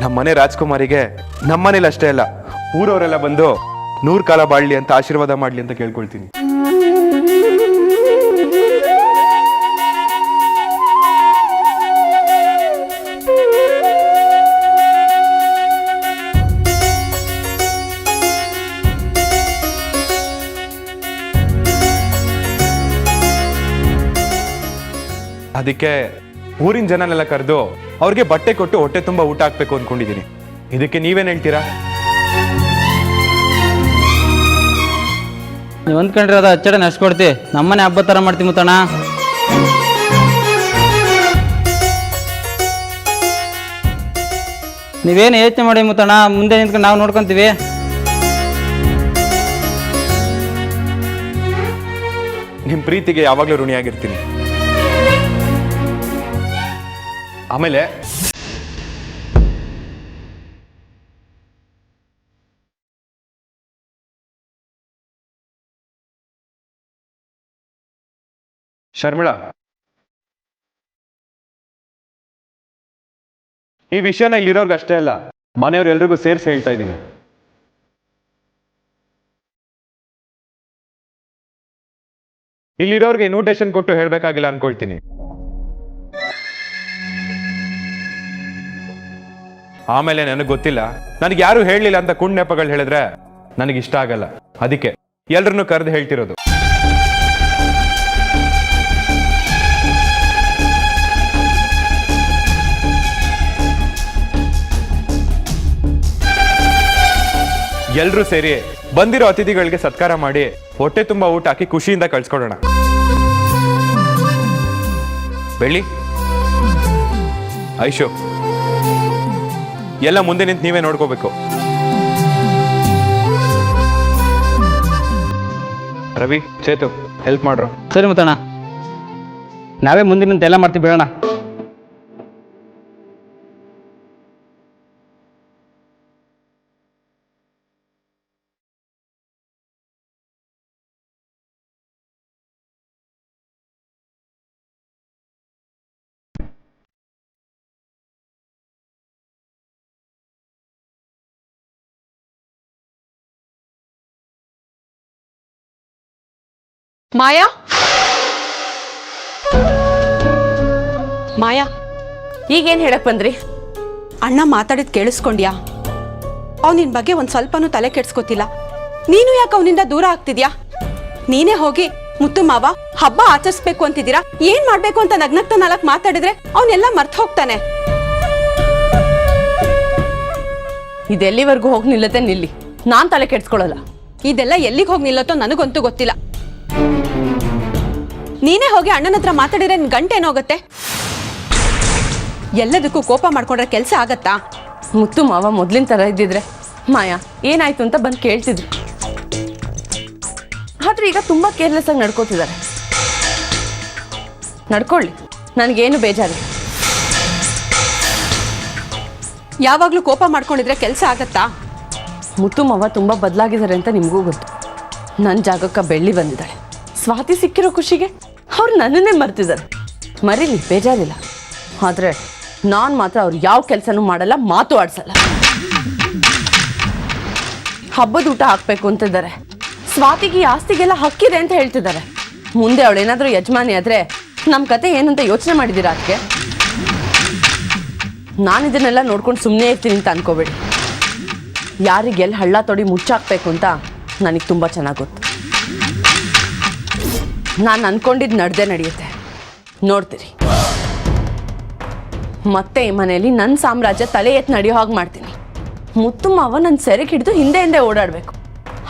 ನಮ್ಮನೆ ರಾಜ್ಕುಮಾರಿಗೆ ನಮ್ಮನೇಲಿ ಅಷ್ಟೇ ಅಲ್ಲ, ಊರವರೆಲ್ಲ ಬಂದು 100 ಕಾಲ ಬಾಳ್ಲಿ ಅಂತ ಆಶೀರ್ವಾದ ಮಾಡ್ಲಿ ಅಂತ ಕೇಳ್ಕೊಳ್ತೀನಿ. ಅದಕ್ಕೆ ಊರಿನ ಜನನೆಲ್ಲ ಕರೆದು ಅವ್ರಿಗೆ ಬಟ್ಟೆ ಕೊಟ್ಟು ಹೊಟ್ಟೆ ತುಂಬಾ ಊಟ ಹಾಕ್ಬೇಕು ಅನ್ಕೊಂಡಿದ್ದೀನಿ. ಇದಕ್ಕೆ ನೀವೇನ್ ಹೇಳ್ತೀರಾ? ನೀವು ಅಂದ್ಕೊಂಡ್ರೆ ಅದು ಅಚ್ಚಡೆ ನಡ್ಸ್ಕೊಡ್ತಿ, ನಮ್ಮನೆ ಹಬ್ಬ ಥರ ಮಾಡ್ತೀವಿ ಮುತ್ತಣ್ಣ. ನೀವೇನು ಯೋಚನೆ ಮಾಡಿ ಮುತ್ತಣ್ಣ, ಮುಂದೆ ನಿಂತ್ಕೊಂಡು ನಾವು ನೋಡ್ಕೊಂತೀವಿ. ನಿಮ್ ಪ್ರೀತಿಗೆ ಯಾವಾಗ್ಲೂ ಋಣಿಯಾಗಿರ್ತೀನಿ. ಆಮೇಲೆ ಶರ್ಮಿಳಾ, ಈ ವಿಷಯನ ಇಲ್ಲಿರೋರ್ಗೆ ಅಷ್ಟೇ ಅಲ್ಲ, ಮನೆಯವ್ರು ಎಲ್ರಿಗೂ ಸೇರಿಸಿ ಹೇಳ್ತಾ ಇದ್ದೀನಿ. ಇಲ್ಲಿರೋರ್ಗೆ ಇನ್ವಿಟೇಷನ್ ಕೊಟ್ಟು ಹೇಳ್ಬೇಕಾಗಿಲ್ಲ ಅನ್ಕೊಳ್ತೀನಿ. ಆಮೇಲೆ ನನಗೆ ಗೊತ್ತಿಲ್ಲ, ನನಗೆ ಯಾರು ಹೇಳಲಿಲ್ಲ ಅಂತ ಕುಂಡ್ ನೆಪಗಳು ಹೇಳಿದ್ರೆ ನನಗಿಷ್ಟ ಆಗಲ್ಲ. ಅದಕ್ಕೆ ಎಲ್ರನ್ನೂ ಕರೆದು ಹೇಳ್ತಿರೋದು. ಎಲ್ರೂ ಸೇರಿ ಬಂದಿರೋ ಅತಿಥಿಗಳಿಗೆ ಸತ್ಕಾರ ಮಾಡಿ ಹೊಟ್ಟೆ ತುಂಬಾ ಊಟ ಹಾಕಿ ಖುಷಿಯಿಂದ ಕಳ್ಸ್ಕೊಡೋಣ. ಬೆಳ್ಳಿ, ಐಶು, ಎಲ್ಲ ಮುಂದೆ ನಿಂತು ನೀವೇ ನೋಡ್ಕೋಬೇಕು. ರವಿ, ಚೇತು, ಹೆಲ್ಪ್ ಮಾಡ್ರು. ಸರಿ ಮುತ್ತಣ್ಣ, ನಾವೇ ಮುಂದೆ ನಿಂತು ಎಲ್ಲ ಮಾಡ್ತೀವಿ, ಬೇಡ. ಮಾಯಾ, ಮಾಯಾ, ಈಗೇನು ಹೇಳಕ್ ಬಂದ್ರಿ? ಅಣ್ಣ ಮಾತಾಡಿದ್ ಕೇಳಿಸ್ಕೊಂಡ್ಯಾ? ಅವ್ ನಿನ್ ಬಗ್ಗೆ ಒಂದ್ ಸ್ವಲ್ಪನೂ ತಲೆ ಕೆಡ್ಸ್ಕೊತಿಲ್ಲ. ನೀನು ಯಾಕೆ ಅವನಿಂದ ದೂರ ಆಗ್ತಿದ್ಯಾ? ನೀನೇ ಹೋಗಿ ಮುತ್ತು ಮಾವ ಹಬ್ಬ ಆಚರಿಸ್ಬೇಕು ಅಂತಿದ್ದೀರಾ, ಏನ್ ಮಾಡ್ಬೇಕು ಅಂತ ನಗ್ನಗ್ತ ನಾಲ್ಕು ಮಾತಾಡಿದ್ರೆ ಅವನೆಲ್ಲ ಮರ್ತ ಹೋಗ್ತಾನೆ. ಇದೆಲ್ಲಿವರೆಗೂ ಹೋಗಿ ನಿಲ್ಲತ್ತೆ ನಿಲ್ಲಿ, ನಾನ್ ತಲೆ ಕೆಡ್ಸ್ಕೊಳಲ್ಲ. ಇದೆಲ್ಲ ಎಲ್ಲಿಗೆ ಹೋಗಿ ನಿಲ್ಲತ್ತೋ ನನಗಂತೂ ಗೊತ್ತಿಲ್ಲ. ನೀನೇ ಹೋಗಿ ಅಣ್ಣನ ಹತ್ರ ಮಾತಾಡಿದ್ರೆ ನಿನ್ ಗಂಟೆ ಏನೋಗತ್ತೆ? ಎಲ್ಲದಕ್ಕೂ ಕೋಪ ಮಾಡ್ಕೊಂಡ್ರೆ ಕೆಲಸ ಆಗತ್ತಾ? ಮುತ್ತು ಮಾವ ಮೊದ್ಲಿನ ತರ ಇದ್ದಿದ್ರೆ ಮಾಯಾ ಏನಾಯ್ತು ಅಂತ ಬಂದು ಕೇಳ್ತಿದ್ರು. ಆದ್ರೆ ಈಗ ತುಂಬಾ ಕೇರ್ಲೆಸ್ ಆಗಿ ನಡ್ಕೋತಿದ್ದಾರೆ. ನಡ್ಕೊಳ್ಳಿ, ನನಗೇನು ಬೇಜಾರಿಲ್ಲ. ಯಾವಾಗ್ಲೂ ಕೋಪ ಮಾಡ್ಕೊಂಡಿದ್ರೆ ಕೆಲಸ ಆಗತ್ತಾ? ಮುತ್ತು ಮಾವ ತುಂಬಾ ಬದಲಾಗಿದ್ದಾರೆ ಅಂತ ನಿಮಗೂ ಗೊತ್ತು. ನನ್ನ ಜಾಗಕ್ಕೆ ಬೆಳ್ಳಿ ಬಂದಿದ್ದಾಳೆ. ಸ್ವಾತಿ ಸಿಕ್ಕಿರೋ ಖುಷಿಗೆ ಅವ್ರು ನನ್ನನ್ನೇ ಮರ್ತಿದ್ದಾರೆ. ಮರೀಲಿ, ಬೇಜಾರಿಲ್ಲ. ಆದರೆ ನಾನು ಮಾತ್ರ ಅವ್ರು ಯಾವ ಕೆಲಸನೂ ಮಾಡಲ್ಲ, ಮಾತು ಆಡ್ಸಲ್ಲ. ಹಬ್ಬದ ಊಟ ಹಾಕ್ಬೇಕು ಅಂತಿದ್ದಾರೆ. ಸ್ವಾತಿಗೆ ಆಸ್ತಿಗೆಲ್ಲ ಹಕ್ಕಿದೆ ಅಂತ ಹೇಳ್ತಿದ್ದಾರೆ. ಮುಂದೆ ಅವಳೇನಾದರೂ ಯಜಮಾನಿ ಆದರೆ ನಮ್ಮ ಕತೆ ಏನಂತ ಯೋಚನೆ ಮಾಡಿದ್ದೀರಾ? ಅದಕ್ಕೆ ನಾನು ಇದನ್ನೆಲ್ಲ ನೋಡ್ಕೊಂಡು ಸುಮ್ಮನೆ ಇರ್ತೀನಿ ಅಂತ ಅನ್ಕೋಬೇಡಿ. ಯಾರಿಗೆಲ್ಲ ಹಳ್ಳ ತೊಡಿ ಮುಚ್ಚಾಕ್ಬೇಕು ಅಂತ ನನಗೆ ತುಂಬ ಚೆನ್ನಾಗಿ ಗೊತ್ತು. ನಾನು ಅನ್ಕೊಂಡಿದ್ದು ನಡೆದೇ ನಡೆಯುತ್ತೆ, ನೋಡ್ತೀರಿ. ಮತ್ತೆ ಈ ಮನೆಯಲ್ಲಿ ನನ್ನ ಸಾಮ್ರಾಜ್ಯ ತಲೆ ಎತ್ತು ನಡೆಯೋ ಹಾಗೆ ಮಾಡ್ತೀನಿ. ಮುತ್ತು ಮಾವ ನನ್ನ ಸೆರೆಗೆ ಹಿಡಿದು ಹಿಂದೆ ಹಿಂದೆ ಓಡಾಡಬೇಕು.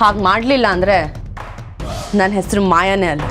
ಹಾಗೆ ಮಾಡಲಿಲ್ಲ ಅಂದರೆ ನನ್ನ ಹೆಸರು ಮಾಯಾನೇ ಅಲ್ಲ.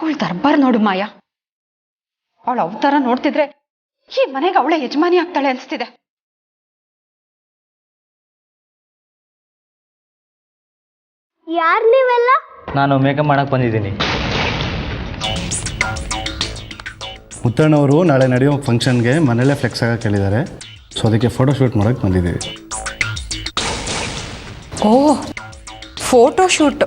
ಅವಳ ದರ್ಬಾರ್ ನೋಡು ಮಾಯಾ. ಅವಳ ಅವತಾರ ನೋಡ್ತಿದ್ರೆ ಈ ಮನೆಗೆ ಅವಳೇ ಯಜಮಾನಿ ಆಗ್ತಾಳೆ ಅನ್ಸ್ತಿದೆ. ಯಾರ್ ನೀವೆಲ್ಲ? ನಾನು ಮೇಕಪ್ ಮಾಡಕ್ಕೆ ಬಂದಿದ್ದೀನಿ. ಮುತ್ತಣ್ಣವರು ನಾಳೆ ನಡೆಯೋ ಫಂಕ್ಷನ್ಗೆ ಮನೇಲೇ ಫ್ಲೆಕ್ಸ್ ಆಗಕ್ಕೆ ಹೇಳಿದ್ದಾರೆ. ಸೊ ಅದಕ್ಕೆ ಫೋಟೋ ಶೂಟ್ ಮಾಡೋಕ್ಕೆ ಬಂದಿದ್ದೀವಿ. ಓ, ಫೋಟೋ ಶೂಟ್.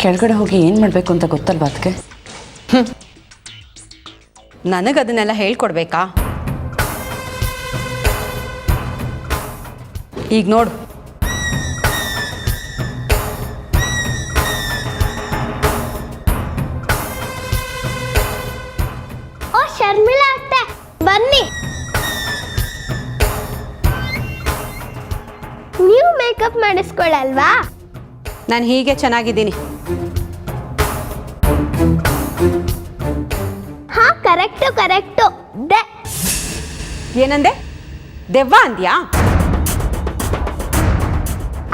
ಕೆಳಗಡೆ ಹೋಗಿ ಏನು ಮಾಡಬೇಕು ಅಂತ ಗೊತ್ತಲ್ವಾ ಅದಕ್ಕೆ? ನನಗದನ್ನೆಲ್ಲ ಹೇಳ್ಕೊಡ್ಬೇಕಾ? ಈಗ ನೋಡು, ಓ ಶರ್ಮಿಳಾ ಅತ್ತೆ, ಬನ್ನಿ. ನೀವು ಮೇಕಪ್ ಮಾಡಿಸ್ಕೊಳ್ಳಲ್ವಾ? ನಾನು ಹೀಗೆ ಚೆನ್ನಾಗಿದ್ದೀನಿ. ಹಾ, ಕರೆಕ್ಟು. ಏನಂದೆ? ದೆವ್ವ ಅಂದ್ಯಾ?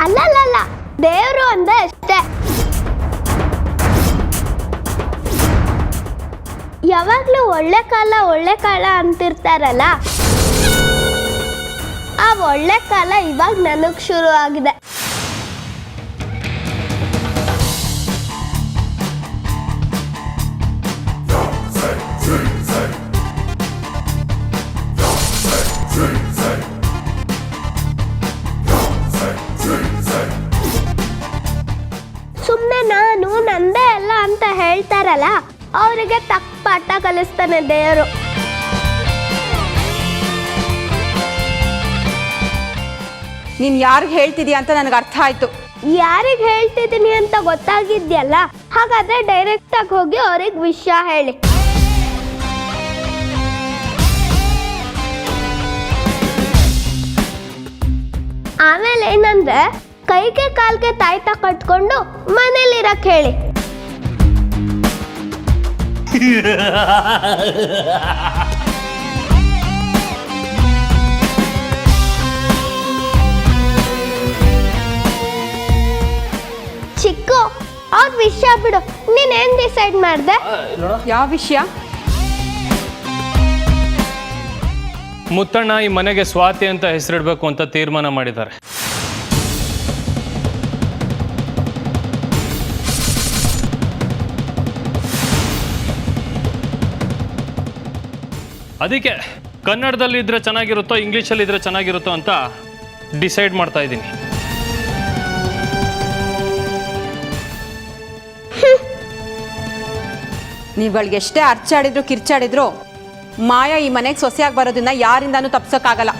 ಅಲ್ಲಲ್ಲ, ದೇವ್ರು ಅಂದೆ ಅಷ್ಟೇ. ಯಾವಾಗ್ಲೂ ಒಳ್ಳೆ ಕಾಲ ಅಂತಿರ್ತಾರಲ್ಲ, ಆ ಒಳ್ಳೆ ಕಾಲ ಇವಾಗ ನನಗ್ ಶುರು ಆಗಿದೆ. ಸುಮ್ಮನೆ ನಾನು ನಂದೇ ಅಲ್ಲ ಅಂತ ಹೇಳ್ತಾರಲ್ಲ, ಅವರಿಗೆ ತಕ್ಕ ಪಾಠ ಕಲಿಸ್ತಾನೆ ದೇವರು. ನೀನು ಯಾರಿಗೆ ಹೇಳ್ತಿದ್ಯಾ ಅಂತ ನನಗೆ ಅರ್ಥ ಆಯ್ತು. ಯಾರಿಗೆ ಹೇಳ್ತಿದ್ದೀನಿ ಅಂತ ಗೊತ್ತಾಗಿದ್ಯಲ್ಲ, ಹಾಗಾದ್ರೆ ಡೈರೆಕ್ಟ್ ಆಗಿ ಹೋಗಿ ಅವ್ರಿಗೆ ವಿಷಯ ಹೇಳಿ. ಆಮೇಲೆ ಏನಂದ್ರೆ ಕೈಗೆ ಕಾಲ್ಗೆ ತಾಯ್ತ ಕಟ್ಕೊಂಡು ಮನೇಲಿರಕ್ ಹೇಳಿ. ಚಿಕ್ಕು, ಅವ್ರ ವಿಷಯ ಬಿಡು. ನೀನೇನ್ ಡಿಸೈಡ್ ಮಾಡ್ದೆ? ಯಾವ ವಿಷಯ? ಮುತ್ತಣ್ಣ ಈ ಮನೆಗೆ ಸ್ವಾತಿ ಅಂತ ಹೆಸರಿಡಬೇಕು ಅಂತ ತೀರ್ಮಾನ ಮಾಡಿದ್ದಾರೆ. ಅದಕ್ಕೆ ಕನ್ನಡದಲ್ಲಿ ಇದ್ರೆ ಚೆನ್ನಾಗಿರುತ್ತೋ ಇಂಗ್ಲೀಷಲ್ಲಿ ಇದ್ರೆ ಚೆನ್ನಾಗಿರುತ್ತೋ ಅಂತ ಡಿಸೈಡ್ ಮಾಡ್ತಾ ಇದ್ದೀನಿ. ನೀವುಗಳಿಗೆ ಎಷ್ಟೇ ಅರ್ಚಾಡಿದ್ರು ಕಿರ್ಚಾಡಿದ್ರು ಮಾಯಾ ಈ ಮನೆಗೆ ಸೊಸೆಯಾಗಿ ಬರೋದನ್ನ ಯಾರಿಂದಾನು ತಪ್ಸೋಕ್ಕಾಗಲ್ಲ.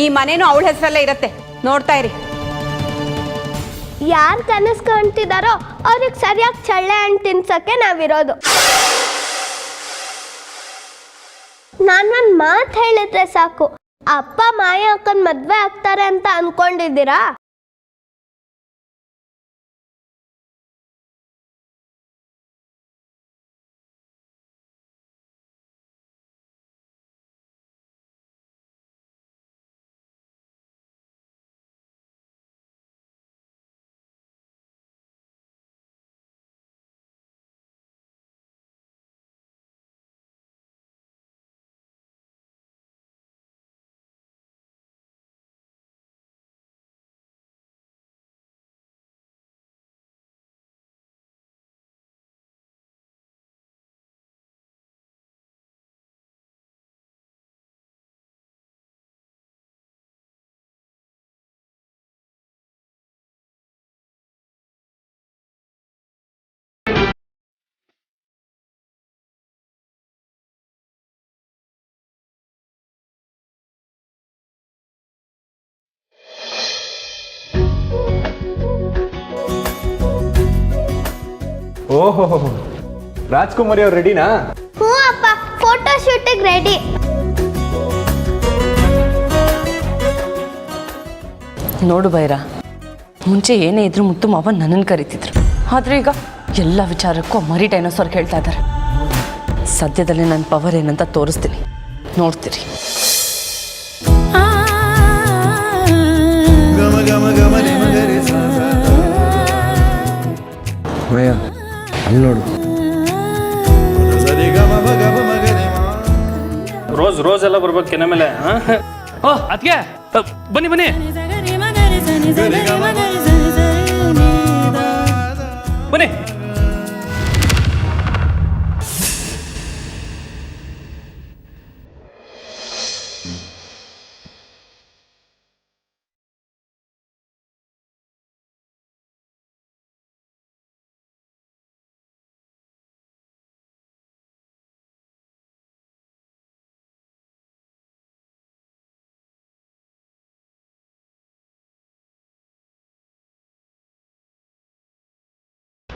ಈ ಮನೇನು ಅವಳ ಹೆಸರಲ್ಲೇ ಇರತ್ತೆ, ನೋಡ್ತಾ ಇರಿ. ಯಾರು ಕನಸು ಕಾಣ್ತಿದಾರೋ ಅವ್ರಿಗೆ ಸರಿಯಾಗಿ ಚಳ್ಳೆ ಹಣ್ಣು ತಿನ್ಸಕ್ಕೆ ನಾವಿರೋದು. ನಾನೊಂದು ಮಾತು ಹೇಳಿದ್ರೆ ಸಾಕು, ಅಪ್ಪ ಮಾಯಾ ಅಕ್ಕನ ಮದ್ವೆ ಆಗ್ತಾರೆ ಅಂತ ಅನ್ಕೊಂಡಿದ್ದೀರಾ? ಓಹೋ, ರಾಜ್ಕುಮಾರಿ ಅವ್ರು ರೆಡಿನಾ? ಹ್ಞೂ ಅಪ್ಪ, ಫೋಟೋ ಶೂಟಿಗೆ ರೆಡಿ. ನೋಡು ಬೈರ, ಮುಂಚೆ ಏನೇ ಇದ್ರು ಮುತ್ತು ಮಾವ ನನ್ನನ್ನು ಕರಿತಿದ್ರು, ಆದರೆ ಈಗ ಎಲ್ಲ ವಿಚಾರಕ್ಕೂ ಮರಿ ಡೈನೋಸಾರ್ ಕೇಳ್ತಾ ಇದ್ದಾರೆ. ಸದ್ಯದಲ್ಲೇ ನನ್ನ ಪವರ್ ಏನಂತ ತೋರಿಸ್ತೀನಿ, ನೋಡ್ತೀರಿ. ಅಲ್ಲಿ ನೋಡು. ರೋಸ್ ಎಲ್ಲ ಬರ್ಬೇಕು ಕೆನೆ ಮೇಲೆ. ಓ ಅದಕ್ಕೆ ಬನ್ನಿ ಬನ್ನಿ ಬನ್ನಿ.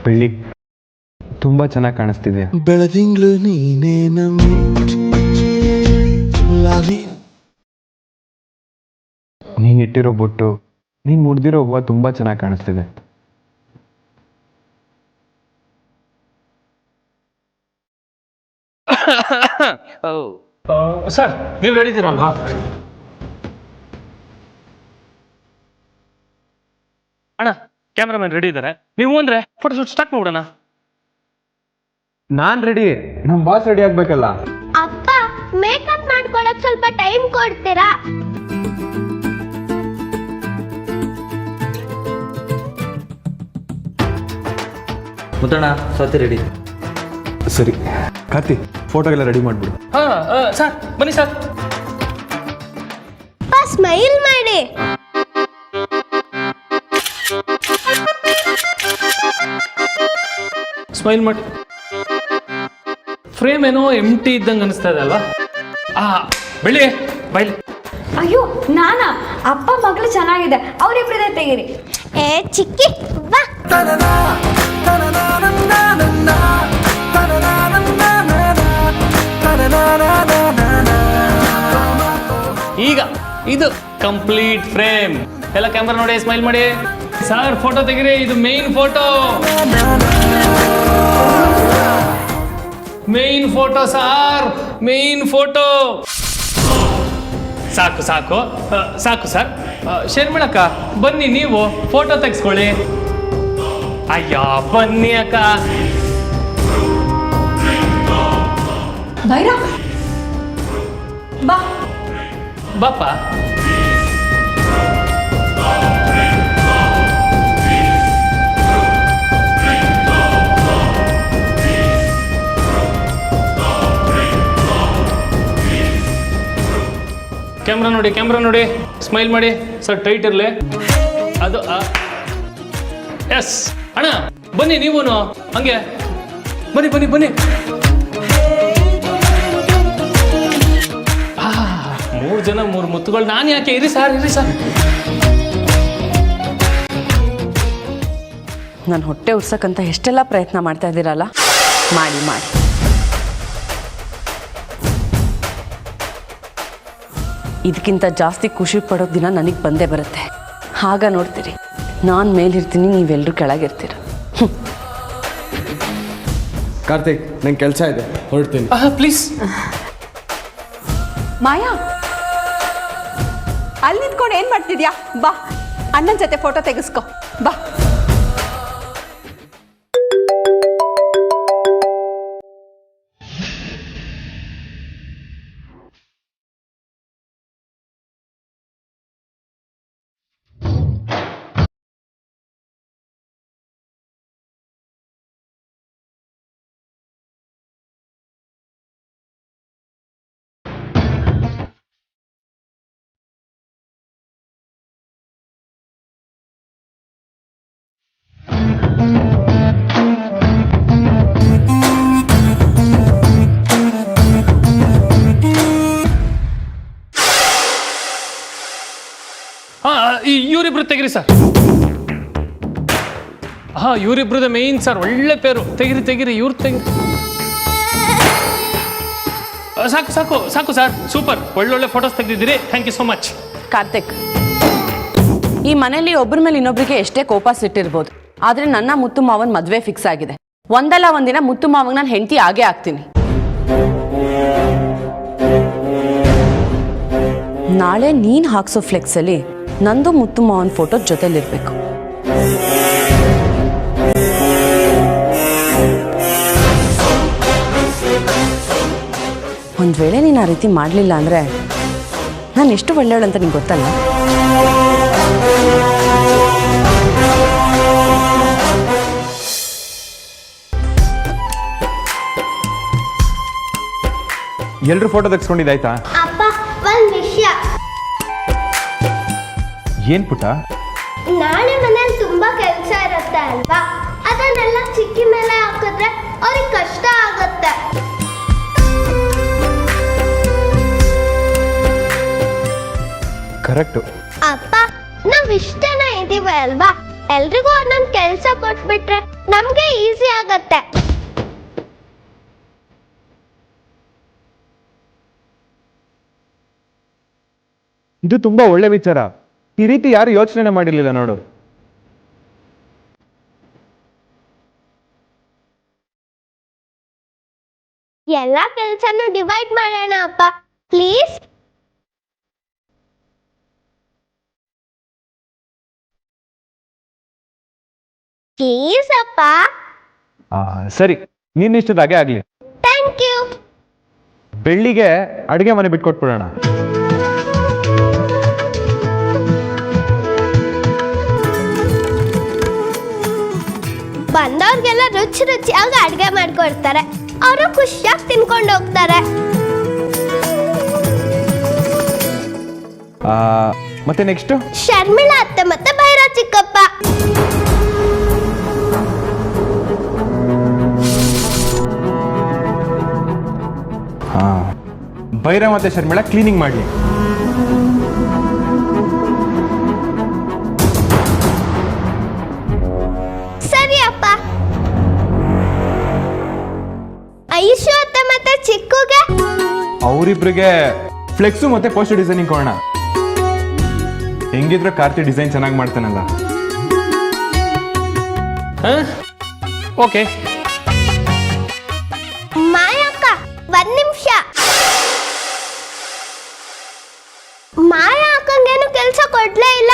ಬೆಳ್ಳಿ ತುಂಬ ಚೆನ್ನಾಗಿ ಕಾಣಿಸ್ತಿದೆ. ಬೆಳದಿಂಗ್ಳು ನೀನೇ ನೀನು ಇಟ್ಟಿರೋ ಬೊಟ್ಟು, ನೀನು ಮುಡ್ದಿರೋ ಹೂವು ತುಂಬ ಚೆನ್ನಾಗಿ ಕಾಣಿಸ್ತಿದೆ. ಸರ್ ನೀವು ಹೇಳಿದ್ದೀರಲ್ವಾ? ಅಣ್ಣ ಕ್ಯಾಮ್ರಾಮನ್ ರೆಡಿ ಇದ್ದಾರೆ, ನೀವು ಅಂದ್ರೆ ಫೋಟೋ ಶೂಟ್ ಸ್ಟಾರ್ಟ್ ಮಾಡೋಣ. ನಾನ್ ರೆಡಿ, ನಮ್ಮ ಬಾಸ್ ರೆಡಿ ಆಗ್ಬೇಕಲ್ಲ. ಅಪ್ಪ ಮೇಕಪ್ ಮಾಡ್ಕೊಳಕ್ ಸ್ವಲ್ಪ ಟೈಮ್ ಕೊಡ್ತೀರಾ? ಮುತ್ತಣ್ಣ ಸ್ವಾತಿ ರೆಡಿ. ಸರಿ ಕಾರ್ತಿ, ಫೋಟೋಗೆಲ್ಲ ರೆಡಿ ಮಾಡ್ಬಿಡು. ಹಾ ಸರ್ ಬನ್ನಿ ಸರ್. ಸ್ಮೈಲ್ ಮಾಡಿ. ಸ್ಮೈಲ್ ಮಾಡಿ. ಫ್ರೇಮ್ ಏನೋ ಎಂಟಿ ಇದ್ದಂಗೆ ಅನಿಸ್ತಾ ಇದೆ ಅಲ್ವಾ? ಬೆಳಿ ಬೈಲಿ. ಅಯ್ಯೋ ನಾನಾ? ಅಪ್ಪ ಮಗಳು ಚೆನ್ನಾಗಿದೆ, ಅವರಿಬ್ಬರದೇ ತೆಗೀರಿ. ಏ ಚಿಕ್ಕಿ ಬಾ. ಈಗ ಇದು ಕಂಪ್ಲೀಟ್ ಫ್ರೇಮ್. ಎಲ್ಲ ಕ್ಯಾಮ್ರಾ ನೋಡಿ, ಸ್ಮೈಲ್ ಮಾಡಿ. ಸರ್ ಫೋಟೋ ತೆಗಿರಿ, ಇದು main photo. Main photo sir, main photo. ಸಾಕು ಸಾಕು ಸಾಕು ಸರ್. ಶರ್ಮಿಳಕ್ಕ ಬನ್ನಿ, ನೀವು ಫೋಟೋ ತೆಗೆಸ್ಕೊಳ್ಳಿ. ಅಯ್ಯ ಬನ್ನಿ ಅಕ್ಕ. ಭೈರ ಬಾ. ಬಾಪ. ಕ್ಯಾಮ್ರಾ ನೋಡಿ, ಕ್ಯಾಮ್ರಾ ನೋಡಿ, ಸ್ಮೈಲ್ ಮಾಡಿ ಸರ್. ಟೈಟ್ ಇರಲಿ ಅದು. ಎಸ್ ಅಣ್ಣ ಬನ್ನಿ, ನೀವು ಹಂಗೆ ಬನ್ನಿ ಬನ್ನಿ ಬನ್ನಿ. ಮೂರು ಜನ ಮೂರು ಮುತ್ತುಗಳು. ನಾನು ಯಾಕೆ? ಇರಿ ಸರ್, ಇರಿ ಸರ್. ನಾನು ಹೊಟ್ಟೆ ಉರ್ಸಕ್ಕಂತ ಎಷ್ಟೆಲ್ಲ ಪ್ರಯತ್ನ ಮಾಡ್ತಾ ಇದ್ದೀರಲ್ಲ, ಮಾಡಿ ಮಾಡಿ. ಇದಕ್ಕಿಂತ ಜಾಸ್ತಿ ಖುಷಿ ಪಡೋ ದಿನ ನನಗೆ ಬಂದೇ ಬರುತ್ತೆ. ಆಗ ನೋಡ್ತೀರಿ, ನಾನು ಮೇಲಿರ್ತೀನಿ, ನೀವೆಲ್ಲರೂ ಕೆಳಗಿರ್ತೀರ. ಕಾರ್ತಿಕ್, ನಂಗೆ ಕೆಲಸ ಇದೆ, ಹೊರಡ್ತೀನಿ. ಪ್ಲೀಸ್. ಮಾಯಾ, ಅಲ್ಲಿ ನಿಂತ್ಕೊಂಡು ಏನ್ ಮಾಡ್ತಿದ್ಯಾ? ಬಾ, ಅಣ್ಣನ ಜೊತೆ ಫೋಟೋ ತೆಗೆಸ್ಕೊ ಬಾ. ಇವರಿಬ್ರು ತೆಗಿರಿ ಸರ್. ಇವರಿಬ್ರದ ಮೇನ್ ಸರ್, ಒಳ್ಳೆ ಪೇರು. ತೆಗಿರಿ ತೆಗಿರಿ, ಇವ್ರು ತೆಗಿರಿ. ಸಾಕು ಸಾಕು ಸಾಕು ಸರ್, ಸೂಪರ್. ಒಳ್ಳೊಳ್ಳೆ ಫೋಟೋಸ್ ತೆಗೆದಿದ್ದೀರಿ, thank you so much. Karthik, ಈ ಮನೆಯಲ್ಲಿ ಒಬ್ಬರ ಮೇಲೆ ಇನ್ನೊಬ್ರಿಗೆ ಎಷ್ಟೇ ಕೋಪ ಸಿಟ್ಟಿರ್ಬೋದು, ಆದರೆ ನನ್ನ ಮುತ್ತು ಮಾವನ್ ಮದುವೆ ಫಿಕ್ಸ್ ಆಗಿದೆ. ಒಂದಲ್ಲ ಒಂದಿನ ಮುತ್ತು ಮಾವಂಗೆ ನಾನು ಹೆಂಡತಿ ಆಗೇ ಆಗ್ತೀನಿ. ನಾಳೆ ನೀನು ಹಾಕ್ಸೋ ಫ್ಲೆಕ್ಸಲ್ಲಿ ನಂದು ಮುತ್ತು ಮಾವನ ಫೋಟೋ ಜೊತೆಲಿರ್ಬೇಕು. ಒಂದು ವೇಳೆ ನೀನು ಆ ರೀತಿ ಮಾಡಲಿಲ್ಲ ಅಂದರೆ ನಾನು ಎಷ್ಟು ಒಳ್ಳೆಯವಳು ಅಂತ ನಿಂಗೆ ಗೊತ್ತಲ್ಲ. ಎಲ್ರು ಫೋಟೋ ತೆಗೆಸ್ಕೊಂಡಿದ್ದಾಯ್ತಾ? ಅಪ್ಪ ಒಂದ್ ವಿಷಯ, ಏನ್ ಪುಟ್ಟ? ನಾಳೆ ಮನೇಲಿ ತುಂಬಾ ಕೆಲಸ ಇರುತ್ತೆ ಅಲ್ವಾ, ಅದನ್ನೆಲ್ಲ ಚಿಕ್ಕಿ ಮೇಲೆ ಹಾಕಿದ್ರೆ ಅವ್ರಿಗೆ ಕಷ್ಟ ಆಗುತ್ತೆ. ಕರೆಕ್ಟು. ಅಪ್ಪ ನಾವ್ ಇಷ್ಟನ ಇದೀವಿ ಅಲ್ವಾ, ಎಲ್ರಿಗೂ ಒಂದೊಂದ್ ಕೆಲ್ಸ ಕೊಟ್ಬಿಟ್ರೆ ನಮ್ಗೆ ಈಸಿ ಆಗತ್ತೆ. ಇದು ತುಂಬಾ ಒಳ್ಳೆ ವಿಚಾರ. ಈ ರೀತಿ ಯಾರು ಯೋಚನೆ ಮಾಡಿರ್ಲಿಲ್ಲ ನೋಡು. ಎಲ್ಲಾ ಕೆಲ್ಸನೂ ಡಿವೈಡ್ ಮಾಡೋಣ ಅಪ್ಪ ಪ್ಲೀಸ್. ಪ್ಲೀಸ್ ಅಪ್ಪ. ಸರಿ, ನಿನ್ನ ಇಷ್ಟದಾಗೆ ಆಗ್ಲಿ. Thank you. ಬೆಳ್ಳಿಗೆ ಅಡುಗೆ ಮನೆ ಬಿಟ್ಕೊಟ್ಬಿಡೋಣ. ಬಂದವ್ರಿಗೆಲ್ಲ ರುಚಿ ರುಚಿಯಾಗಿ ಅಡ್ಗೆ ಮಾಡ್ಕೊಡ್ತಾರೆ, ಅವರು ಖುಷಿಯಾಗಿ ತಿನ್ಕೊಂಡು ಹೋಗ್ತಾರೆ. ಮತ್ತೆ ನೆಕ್ಸ್ಟ್ ಶರ್ಮಿಳಾ ಅತ್ತೆ ಮತ್ತೆ ಭೈರವ್ ಚಿಕ್ಕಪ್ಪ. ಭೈರವ್ ಮತ್ತೆ ಶರ್ಮಿಳಾ ಕ್ಲೀನಿಂಗ್ ಮಾಡ್ಲಿ. ಸರಿ ಅಪ್ಪ. ಐಶು ಅತ್ತೆ ಮತ್ತೆ ಚಿಕ್ಕುಗೆ ಅವರಿಬ್ರಿಗೆ ಫ್ಲೆಕ್ಸು ಮತ್ತೆ ಪೋಸ್ಟರ್ ಡಿಸೈನಿಂಗ್ ಕೊಡೋಣ. ಹೆಂಗಿದ್ರು ಕಾರ್ತಿ ಡಿಸೈನ್ ಚೆನ್ನಾಗಿ ಮಾಡ್ತಾನಲ್ಲ. ಓಕೆ. ಮಾಯಕ್ಕ ಒಂದ್ ನಿಮಿಷ. ಮಾಯ ಅಕ್ಕಂಗೇನು ಕೆಲಸ ಕೊಡ್ಲೇ ಇಲ್ಲ.